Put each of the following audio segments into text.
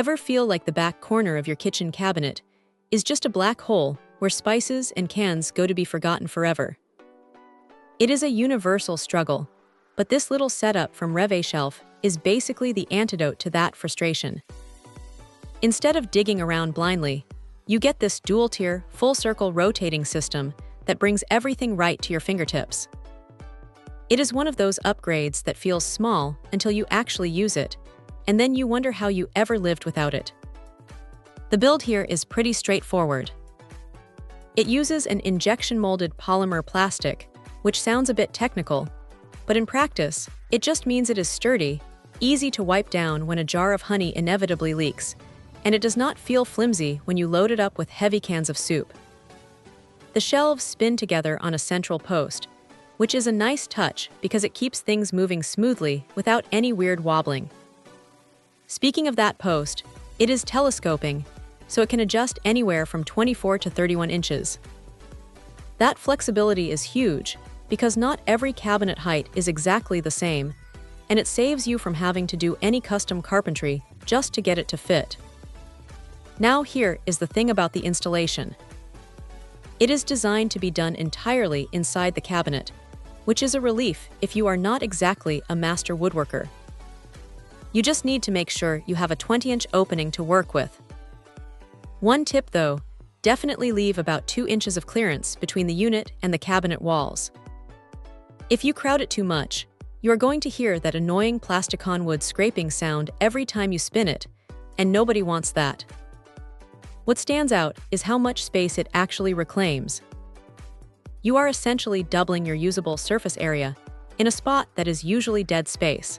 Ever feel like the back corner of your kitchen cabinet is just a black hole where spices and cans go to be forgotten forever? It is a universal struggle, but this little setup from Rev-A-Shelf is basically the antidote to that frustration. Instead of digging around blindly, you get this dual-tier, full-circle rotating system that brings everything right to your fingertips. It is one of those upgrades that feels small until you actually use it, and then you wonder how you ever lived without it. The build here is pretty straightforward. It uses an injection-molded polymer plastic, which sounds a bit technical, but in practice, it just means it is sturdy, easy to wipe down when a jar of honey inevitably leaks, and it does not feel flimsy when you load it up with heavy cans of soup. The shelves spin together on a central post, which is a nice touch because it keeps things moving smoothly without any weird wobbling. Speaking of that post, it is telescoping, so it can adjust anywhere from 24 to 31 inches. That flexibility is huge because not every cabinet height is exactly the same, and it saves you from having to do any custom carpentry just to get it to fit. Now here is the thing about the installation. It is designed to be done entirely inside the cabinet, which is a relief if you are not exactly a master woodworker. You just need to make sure you have a 20-inch opening to work with. One tip though, definitely leave about 2 inches of clearance between the unit and the cabinet walls. If you crowd it too much, you are going to hear that annoying plasticon wood scraping sound every time you spin it, and nobody wants that. What stands out is how much space it actually reclaims. You are essentially doubling your usable surface area in a spot that is usually dead space.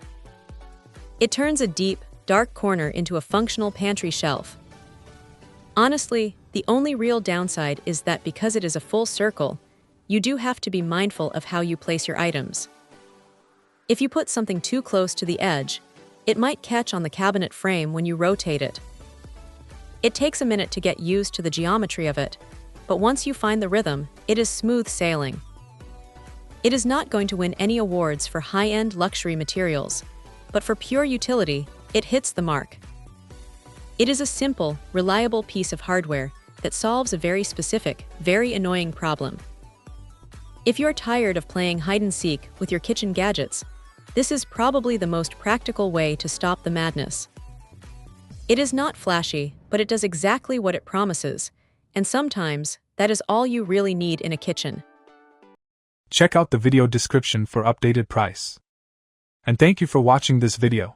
It turns a deep, dark corner into a functional pantry shelf. Honestly, the only real downside is that because it is a full circle, you do have to be mindful of how you place your items. If you put something too close to the edge, it might catch on the cabinet frame when you rotate it. It takes a minute to get used to the geometry of it, but once you find the rhythm, it is smooth sailing. It is not going to win any awards for high-end luxury materials, but for pure utility, it hits the mark. It is a simple, reliable piece of hardware that solves a very specific, very annoying problem. If you're tired of playing hide-and-seek with your kitchen gadgets, this is probably the most practical way to stop the madness. It is not flashy, but it does exactly what it promises, and sometimes that is all you really need in a kitchen. Check out the video description for updated price. And thank you for watching this video.